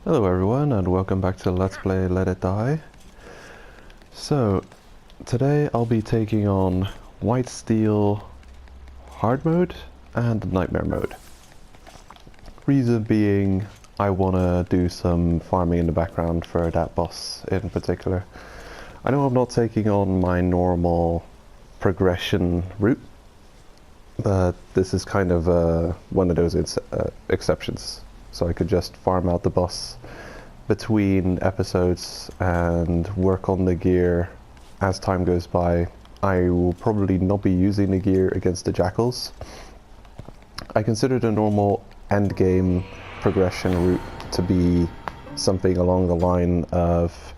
Hello everyone and welcome back to Let's Play Let It Die. So, today I'll be taking on White Steel hard mode and nightmare mode. Reason being, I want to do some farming in the background for that boss in particular. I know I'm not taking on my normal progression route, but this is kind of one of those exceptions. So I could just farm out the boss between episodes and work on the gear as time goes by. I will probably not be using the gear against the jackals. I consider the normal end game progression route to be something along the line of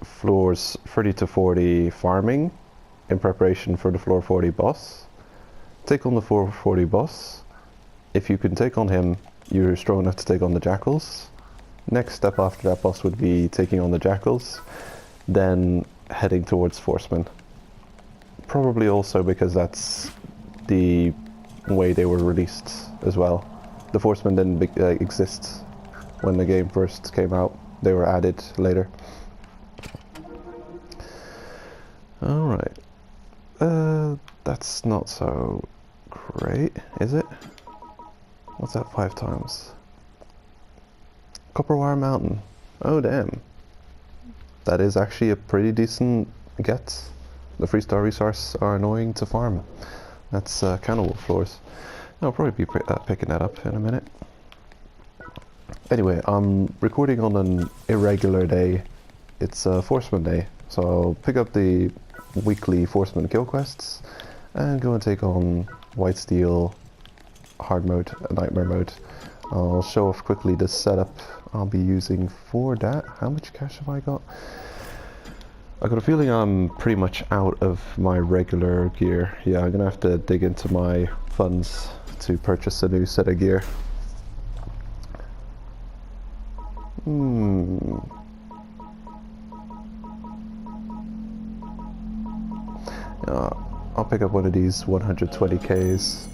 floors 30 to 40 farming in preparation for the floor 40 boss. Take on the floor 40 boss. If you can take on him, you're strong enough to take on the jackals. Next step after that boss would be taking on the jackals, then heading towards Forcemen. Probably also because that's the way they were released as well. The Forcemen didn't exist when the game first came out. They were added later. Alright. That's not so great, is it? What's that 5 times? Copperwire Mountain. Oh damn. That is actually a pretty decent get. The 3-star resource are annoying to farm. That's cannibal floors. I'll probably be picking that up in a minute. Anyway, I'm recording on an irregular day. It's Forceman Day, so I'll pick up the weekly Forceman kill quests and go and take on White Steel hard mode, nightmare mode. I'll show off quickly the setup I'll be using for that. How much cash have I got? I got a feeling I'm pretty much out of my regular gear. Yeah, I'm gonna have to dig into my funds to purchase a new set of gear. I'll pick up one of these 120Ks.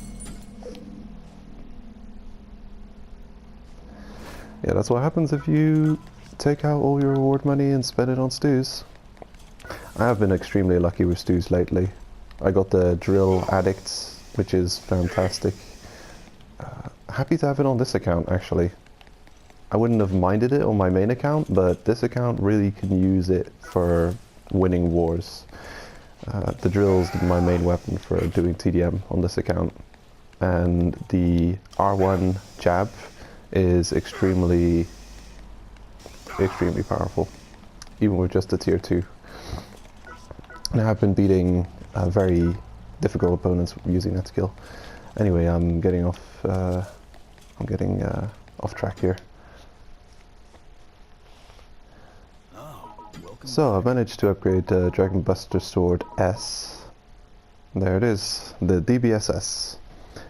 Yeah, that's what happens if you take out all your reward money and spend it on stews. I have been extremely lucky with stews lately. I got the Drill Addicts, which is fantastic. Happy to have it on this account, actually. I wouldn't have minded it on my main account, but this account really can use it for winning wars. The drill's my main weapon for doing TDM on this account. And the R1 jab is extremely powerful, even with just a tier 2. Now I've been beating very difficult opponents using that skill. Anyway, I'm getting off track here. So I managed to upgrade the Dragon Buster Sword S. There it is, the DBSS.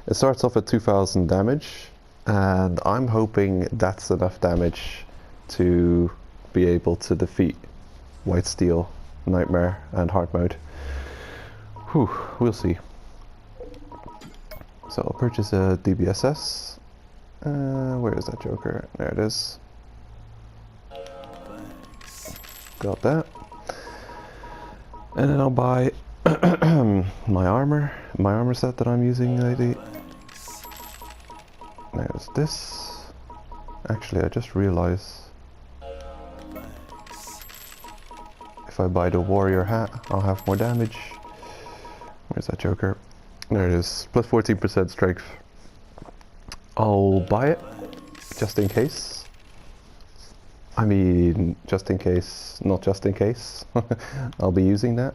It starts off at 2000 damage. And I'm hoping that's enough damage to be able to defeat White Steel, Nightmare, and Hard Mode. Whew, we'll see. So I'll purchase a DBSS. Where is that Joker? There it is. Got that. And then I'll buy my armor set that I'm using lately. There's this. Actually, I just realized if I buy the warrior hat, I'll have more damage. Where's that Joker? There it is. Plus 14% strength. I'll buy it just in case. I mean, just in case, not just in case. I'll be using that.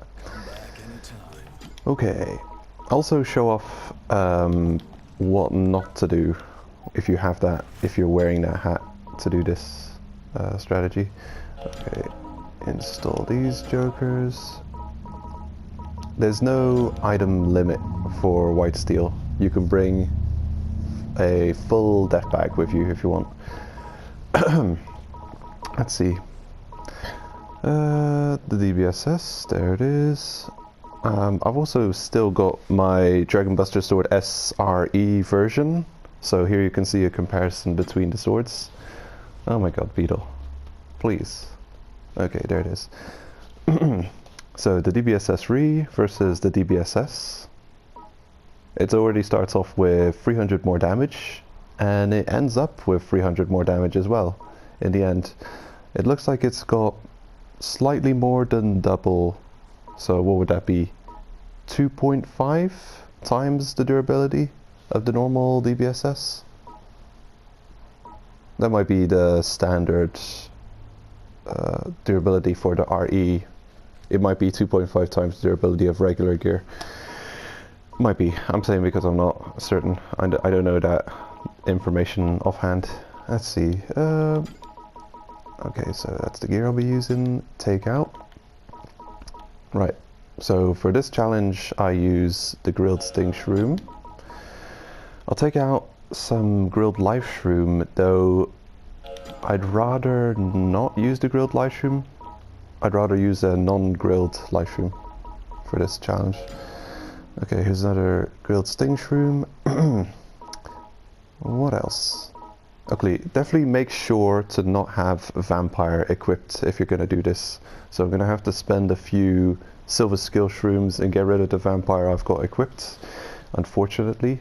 Okay. Also show off what not to do if you have that, if you're wearing that hat to do this strategy. Okay, install these jokers. There's no item limit for White Steel. You can bring a full death bag with you if you want. Let's see. The DBSS, there it is. I've also still got my Dragon Buster Sword SRE version, so here you can see a comparison between the swords. Oh my god, beetle. Please. Okay, there it is. So the DBSS Re versus the DBSS. It already starts off with 300 more damage, and it ends up with 300 more damage as well in the end. It looks like it's got slightly more than double, so what would that be? 2.5 times the durability of the normal DBSS? That might be the standard durability for the RE. It might be 2.5 times the durability of regular gear. Might be. I'm saying because I'm not certain. I don't know that information offhand. Let's see. Okay, so that's the gear I'll be using. Take out. Right. So for this challenge, I use the grilled sting shroom. I'll take out some grilled live shroom, though I'd rather not use the grilled live shroom. I'd rather use a non-grilled live shroom for this challenge. Okay, here's another grilled sting shroom. What else? Okay, definitely make sure to not have vampire equipped if you're gonna do this. So I'm gonna have to spend a few silver skill shrooms and get rid of the vampire I've got equipped, unfortunately.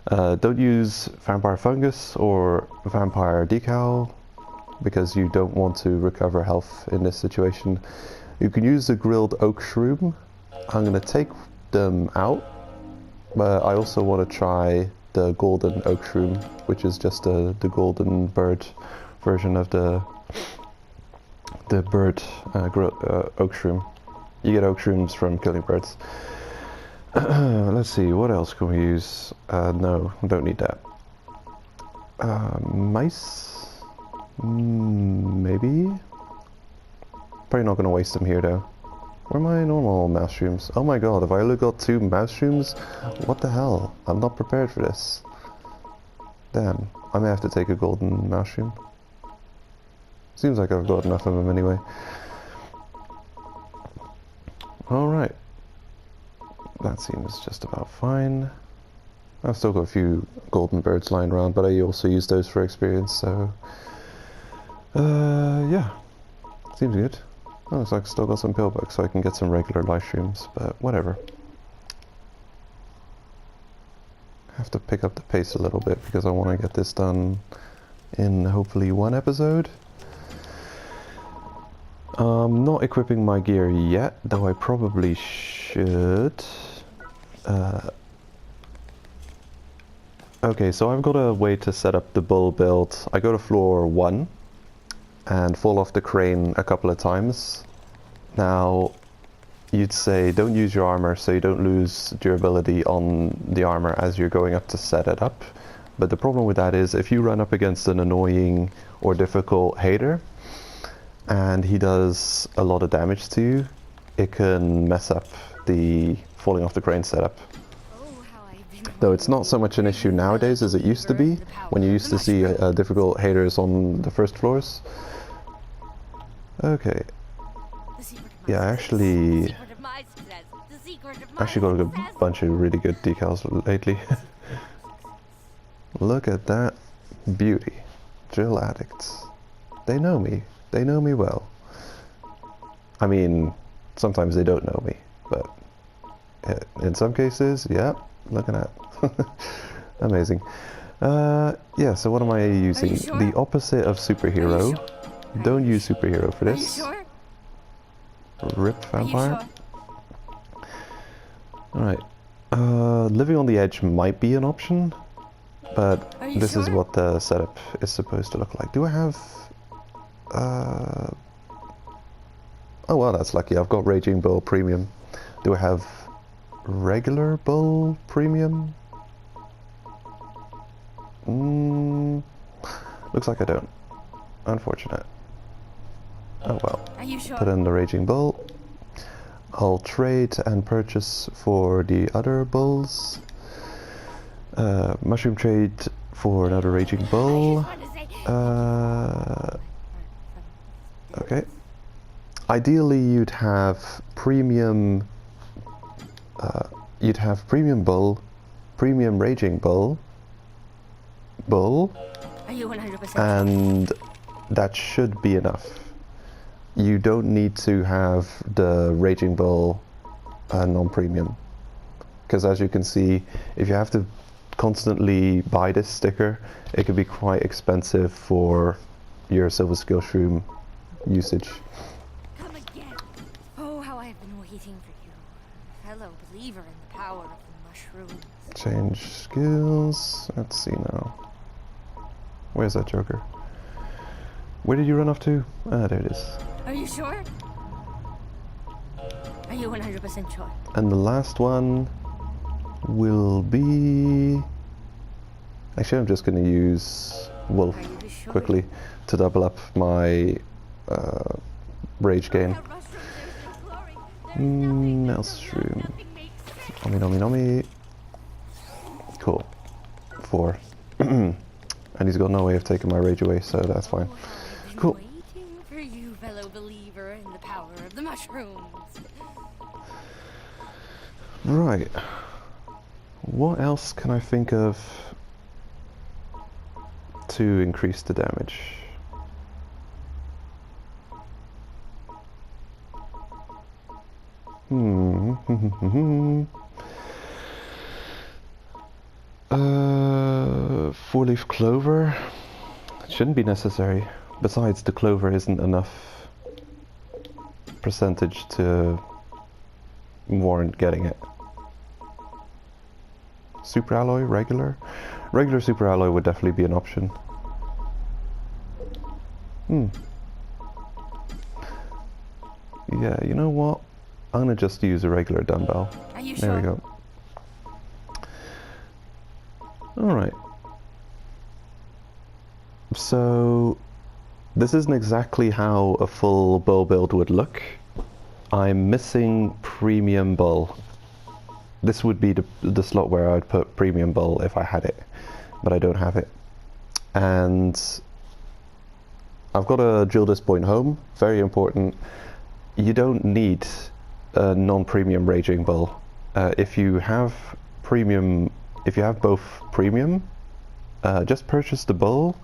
Don't use vampire fungus or vampire decal, because you don't want to recover health in this situation. You can use the grilled oak shroom. I'm gonna take them out, but I also want to try the golden oak shroom, which is just the golden bird version of the bird oak shroom. You get oak shrooms from killing birds. Let's see, what else can we use? No, don't need that. Mice? Maybe? Probably not going to waste them here though. Where are my normal mouse shrooms? Oh my god, have I only got 2 mouse shrooms? What the hell? I'm not prepared for this. Damn, I may have to take a golden mouse shroom. Seems like I've got enough of them anyway. Alright. That seems just about fine. I've still got a few golden birds lying around, but I also use those for experience, so... yeah. Seems good. Oh, looks like I've still got some pillbugs, so I can get some regular live streams, but whatever. I have to pick up the pace a little bit because I want to get this done in hopefully 1 episode. Not equipping my gear yet, though I probably should. Okay, so I've got a way to set up the bull build. I go to floor 1 and fall off the crane a couple of times. Now, you'd say don't use your armor so you don't lose durability on the armor as you're going up to set it up. But the problem with that is if you run up against an annoying or difficult hater and he does a lot of damage to you, it can mess up the falling off the crane setup. Though it's not so much an issue nowadays as it used to be, when you used to see difficult haters on the first floors. Okay. Yeah, I actually got a bunch of really good decals lately. Look at that beauty. Drill addicts. They know me. They know me well. I mean, sometimes they don't know me, but in some cases, yeah, look at that. Amazing. Yeah, so what am I using? Sure? The opposite of superhero. Sure? Don't use superhero for this. Sure? Rip vampire. Sure? Alright. Living on the edge might be an option, but this sure? is what the setup is supposed to look like. Do I have... Oh well, that's lucky. I've got Raging Bull Premium. Do I have regular Bull Premium? Looks like I don't. Unfortunate. Oh well. Are you sure? Put in the Raging Bull. I'll trade and purchase for the other bulls. Mushroom trade for another Raging Bull. Okay. Ideally, you'd have premium. You'd have premium bull, premium Raging Bull. Are you 100% and that should be enough. You don't need to have the Raging Bull non-premium, because as you can see, if you have to constantly buy this sticker, it can be quite expensive for your Silver Skill Shroom usage. Come again. Oh, how I have been waiting for you, fellow believer in the power of the mushrooms. Change skills. Let's see now. Where's that Joker? Where did you run off to? Ah, there it is. Are you sure? Are you 100% sure? And the last one will be... Actually, I'm just going to use Wolf Sure? quickly to double up my rage gain. Maelstrom. Nomi, nomi, nomi. Cool. 4. And he's got no way of taking my rage away, so that's fine. Cool. Waiting for you, fellow believer in the power of the mushrooms. Right. What else can I think of to increase the damage? Four-leaf clover shouldn't be necessary. Besides, the clover isn't enough percentage to warrant getting it. Super alloy, regular? Regular super alloy would definitely be an option. Yeah, you know what? I'm gonna just use a regular dumbbell. Are you There sure? we go. Alright. So, this isn't exactly how a full bull build would look. I'm missing premium bull. This would be the slot where I'd put premium bull if I had it, but I don't have it. And I've got to drill this point home, very important. You don't need a non-premium Raging Bull. If you have both premium, just purchase the bull,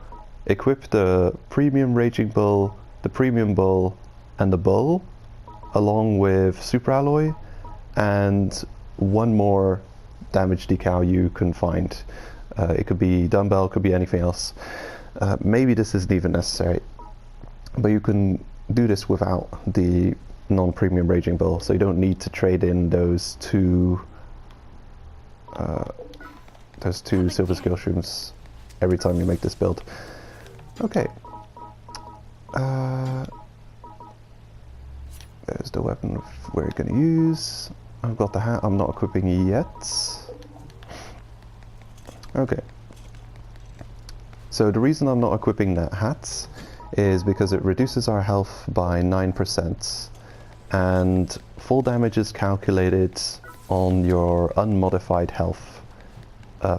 equip the premium Raging Bull, the premium bull, and the bull, along with super alloy, and one more damage decal you can find. It could be dumbbell, could be anything else. Maybe this isn't even necessary, but you can do this without the non-premium Raging Bull, so you don't need to trade in those two Silver Skill Shrooms every time you make this build. Okay. There's the weapon we're going to use. I've got the hat I'm not equipping yet. Okay. So the reason I'm not equipping that hat is because it reduces our health by 9%, and full damage is calculated on your unmodified health.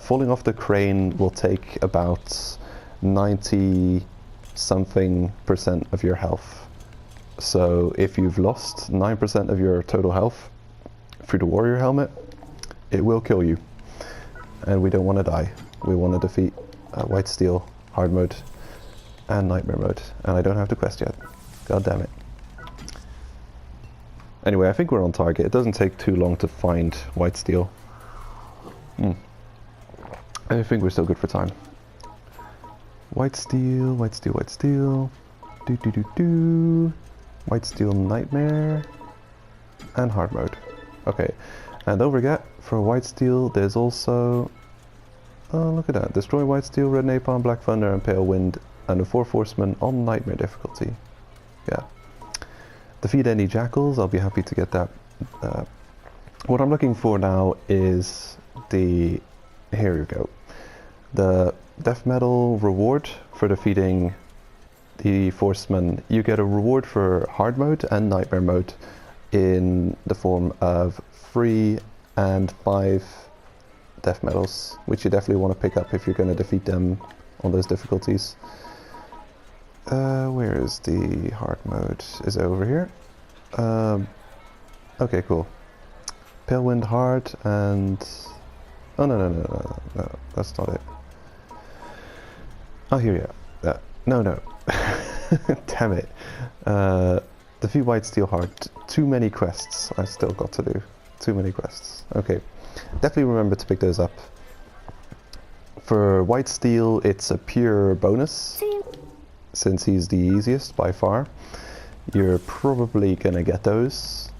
Falling off the crane will take about 90 something% of your health. So if you've lost 9% of your total health through the warrior helmet, it will kill you. And we don't want to die. We want to defeat White Steel, hard mode, and nightmare mode. And I don't have the quest yet. God damn it. Anyway, I think we're on target. It doesn't take too long to find White Steel. I think we're still good for time. White Steel, White Steel, White Steel. Do do do do. White Steel Nightmare. And hard mode. Okay. And don't forget, for White Steel, there's also... Oh, look at that. Destroy White Steel, Red Napalm, Black Thunder, and Pale Wind, and the 4 Horsemen on Nightmare difficulty. Yeah. Defeat any Jackals, I'll be happy to get that. What I'm looking for now is the... Here we go. The Death Metal reward for defeating the Horsemen. You get a reward for hard mode and nightmare mode in the form of 3 and 5 death medals, which you definitely want to pick up if you're going to defeat them on those difficulties. Where is the hard mode? Is it over here? Okay, cool. Pale Wind hard and... Oh no, that's not it. Oh, here you are. No. Damn it. Defeat White Steel Heart. Too many quests I still got to do. Too many quests. Okay. Definitely remember to pick those up. For White Steel, it's a pure bonus. Since he's the easiest by far. You're probably gonna get those.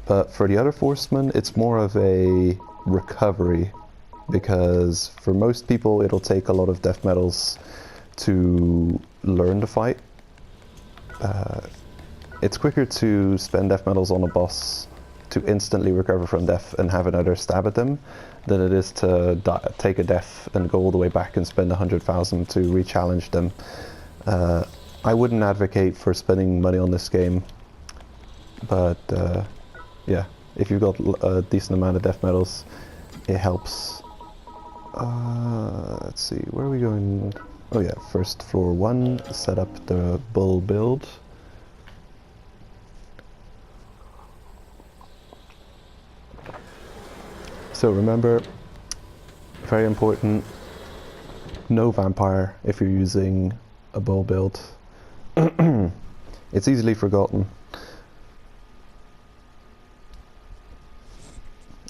But for the other Forcemen, it's more of a recovery. Because for most people, it'll take a lot of death medals to learn the fight. It's quicker to spend death medals on a boss to instantly recover from death and have another stab at them than it is to take a death and go all the way back and spend 100,000 to re-challenge them. I wouldn't advocate for spending money on this game, but yeah, if you've got a decent amount of death medals, it helps. Let's see, where are we going? Oh yeah, first floor 1, set up the bull build. So remember, very important, no vampire if you're using a bull build. It's easily forgotten.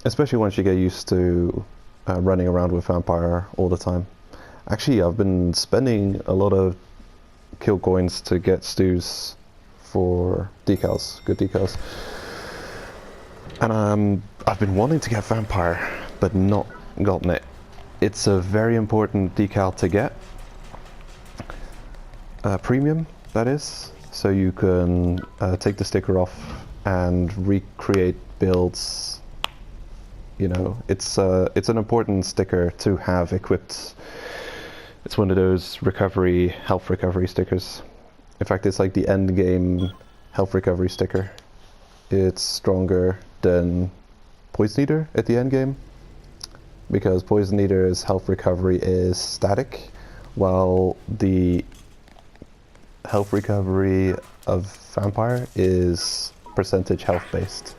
Especially once you get used to running around with vampire all the time. Actually, I've been spending a lot of kill coins to get stews for decals, good decals. And I've been wanting to get vampire, but not gotten it. It's a very important decal to get. Premium, that is. So you can take the sticker off and recreate builds. You know, it's an important sticker to have equipped. It's one of those recovery, health recovery stickers. In fact, it's like the end game health recovery sticker. It's stronger than Poison Eater at the end game, because Poison Eater's health recovery is static, while the health recovery of Vampire is percentage health based.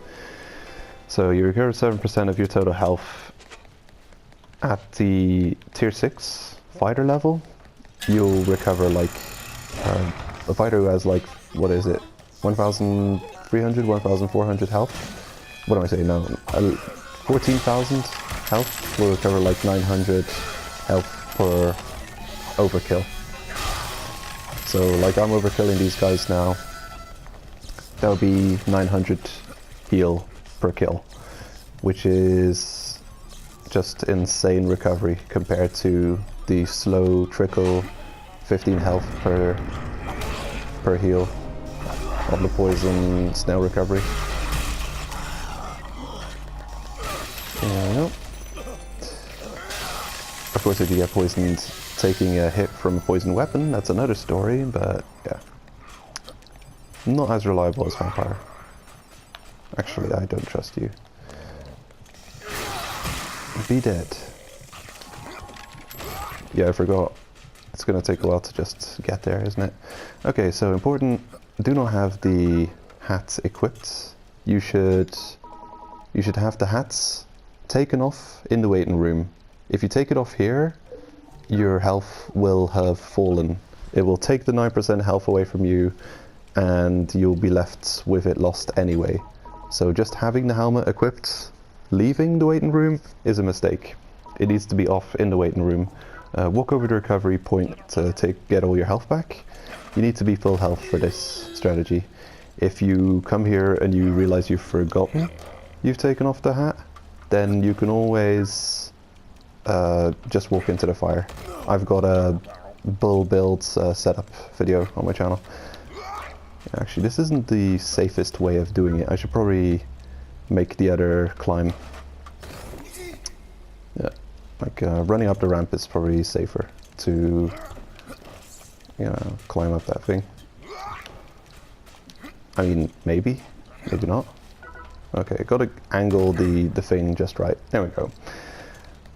So you recover 7% of your total health at the tier 6 fighter level. You'll recover like a fighter who has like, what is it, 1,300, 1,400 health? What am I saying now? 14,000 health will recover like 900 health per overkill. So like I'm overkilling these guys now. That would be 900 heal per kill, which is just insane recovery compared to the slow trickle 15 health per heal of the poison snail recovery. Yep. Of course, if you get poisoned taking a hit from a poison weapon, that's another story, but yeah. Not as reliable as Vampire. Actually, I don't trust you. Be dead. Yeah, I forgot. It's gonna take a while to just get there, isn't it? Okay, so important, do not have the hats equipped. You should have the hats taken off in the waiting room. If you take it off here, your health will have fallen. It will take the 9% health away from you, and you'll be left with it lost anyway. So just having the helmet equipped, leaving the waiting room is a mistake. It needs to be off in the waiting room. Walk over the recovery point to get all your health back. You need to be full health for this strategy. If you come here and you realize you've forgotten you've taken off the hat, then you can always just walk into the fire. I've got a bull build setup video on my channel. Actually, this isn't the safest way of doing it. I should probably make the other climb. Yeah, like running up the ramp is probably safer to, you know, climb up that thing. I mean, maybe not. Okay, gotta angle the thing just right. There we go.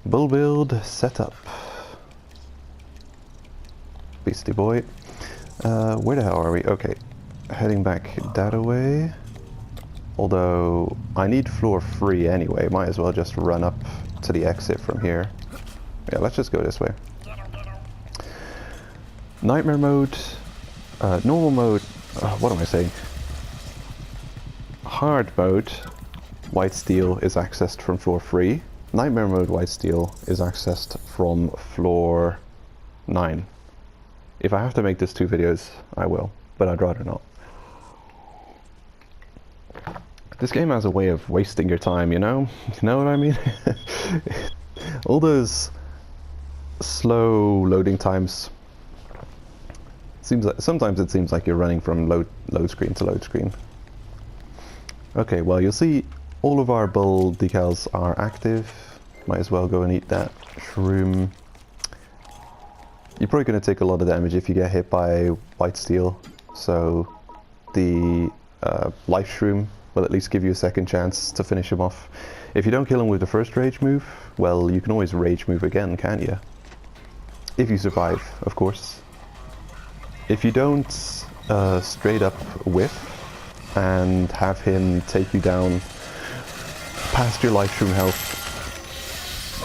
Bull build setup. Beastie boy. Where the hell are we? Okay, heading back that way. Although I need floor 3 anyway, might as well just run up to the exit from here. Yeah, let's just go this way. Nightmare mode. Normal mode, what am I saying? Hard mode, white steel is accessed from floor 3. Nightmare mode white steel is accessed from floor 9. If I have to make this 2 videos, I will, but I'd rather not. This game has a way of wasting your time, you know? You know what I mean? All those slow loading times. Sometimes it seems like you're running from load screen to load screen. Okay, well you'll see all of our bull decals are active. Might as well go and eat that shroom. You're probably going to take a lot of damage if you get hit by white steel, so the life shroom will at least give you a second chance to finish him off. If you don't kill him with the first rage move, well, you can always rage move again, can't you? If you survive, of course. If you don't straight up whiff and have him take you down past your life shroom health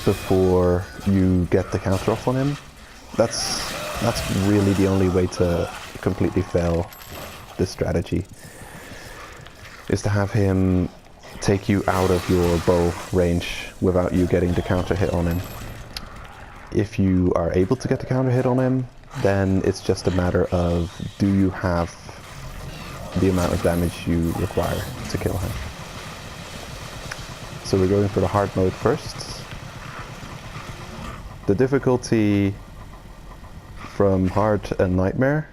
before you get the counter off on him, that's really the only way to completely fail this strategy, is to have him take you out of your bow range without you getting the counter hit on him. If you are able to get the counter hit on him, then it's just a matter of, do you have the amount of damage you require to kill him. So we're going for the hard mode first. The difficulty from hard and nightmare,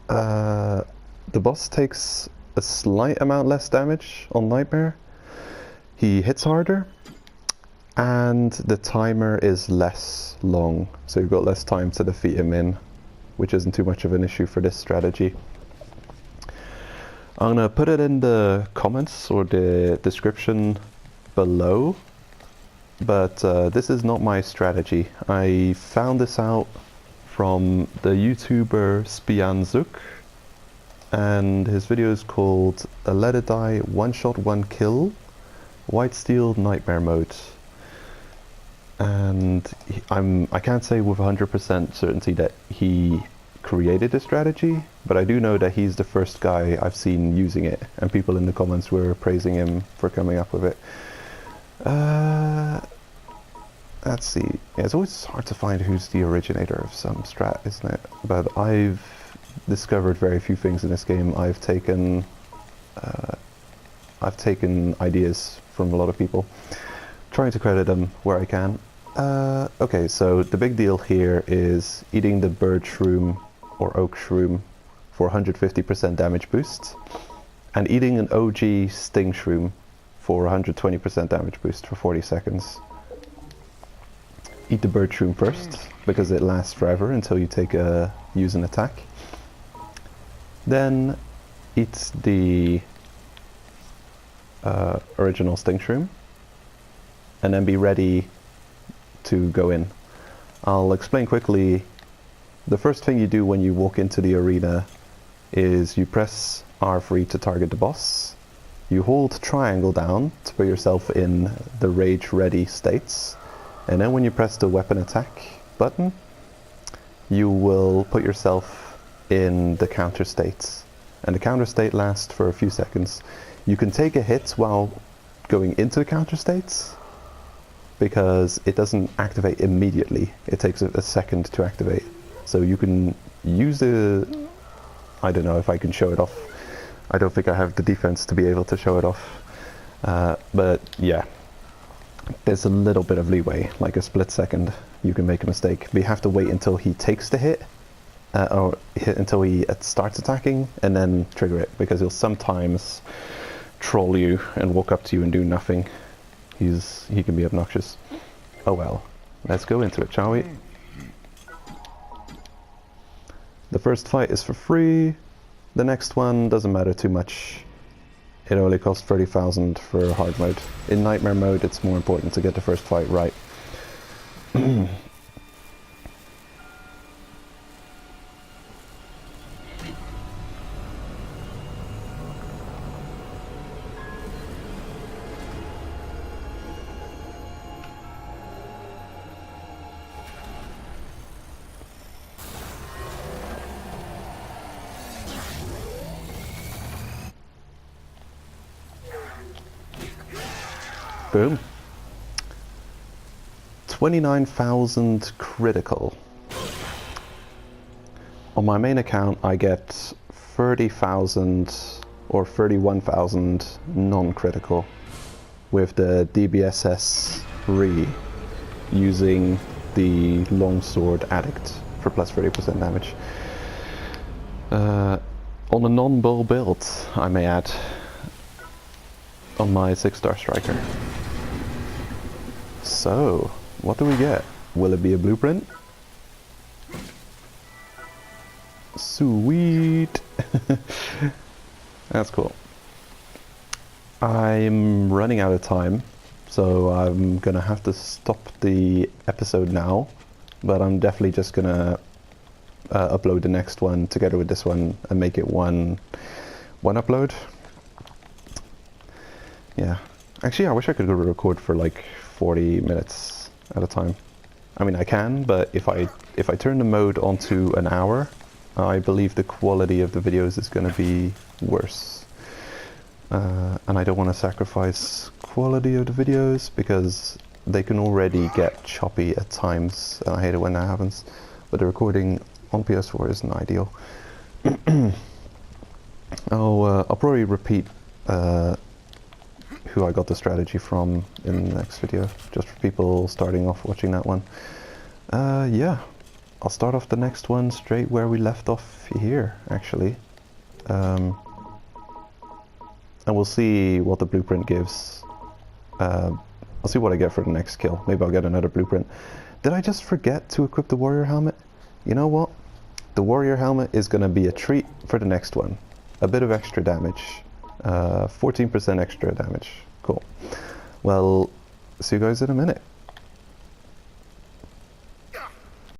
the boss takes a slight amount less damage on nightmare. He hits harder, and the timer is less long, so you've got less time to defeat him in, which isn't too much of an issue for this strategy. I'm gonna put it in the comments or the description below, but this is not my strategy. I found this out from the YouTuber spyanzuk, and his video is called Let It Die One Shot One Kill White Steel Nightmare Mode. And I can't say with 100% certainty that he created the strategy, but I do know that he's the first guy I've seen using it, and people in the comments were praising him for coming up with it. Let's see. Yeah, it's always hard to find who's the originator of some strat, isn't it? But I've discovered very few things in this game. I've taken ideas from a lot of people, trying to credit them where I can. Okay, so the big deal here is eating the bird shroom or oak shroom for 150% damage boost, and eating an OG sting shroom for 120% damage boost for 40 seconds. Eat the bird shroom first, because it lasts forever until you use an attack. Then eat the original sting shroom, and then be ready to go in. I'll explain quickly. The first thing you do when you walk into the arena is you press R3 to target the boss. You hold triangle down to put yourself in the rage ready states, and then when you press the weapon attack button, you will put yourself in the counter states, and the counter state lasts for a few seconds. You can take a hit while going into the counter states, because it doesn't activate immediately. It takes a second to activate. So you can use the... I don't know if I can show it off. I don't think I have the defense to be able to show it off. But yeah, there's a little bit of leeway, like a split second. You can make a mistake. But you have to wait until he takes the hit, or until he starts attacking, and then trigger it, because he'll sometimes troll you and walk up to you and do nothing. He can be obnoxious. Oh well, let's go into it, shall we? The first fight is for free. The next one doesn't matter too much. It only costs 30,000 for hard mode. In nightmare mode, it's more important to get the first fight right. Boom. 29,000 critical. On my main account I get 30,000 or 31,000 non-critical with the DBSS re using the longsword addict for plus 30% damage. On a non-bow build, I may add, on my 6-star striker. So, what do we get? Will it be a blueprint? Sweet! That's cool. I'm running out of time, so I'm gonna have to stop the episode now, but I'm definitely just gonna upload the next one together with this one and make it one upload. Yeah. Actually, I wish I could record for like 40 minutes at a time. I mean, I can, but if I turn the mode onto an hour, I believe the quality of the videos is going to be worse. And I don't want to sacrifice quality of the videos because they can already get choppy at times, and I hate it when that happens. But the recording on PS4 isn't ideal. I'll probably repeat who I got the strategy from in the next video, just for people starting off watching that one. Yeah, I'll start off the next one straight where we left off here, actually. And we'll see what the blueprint gives. I'll see what I get for the next kill. Maybe I'll get another blueprint. Did I just forget to equip the warrior helmet? You know what? The warrior helmet is going to be a treat for the next one. A bit of extra damage. 14% extra damage. Cool. Well, see you guys in a minute.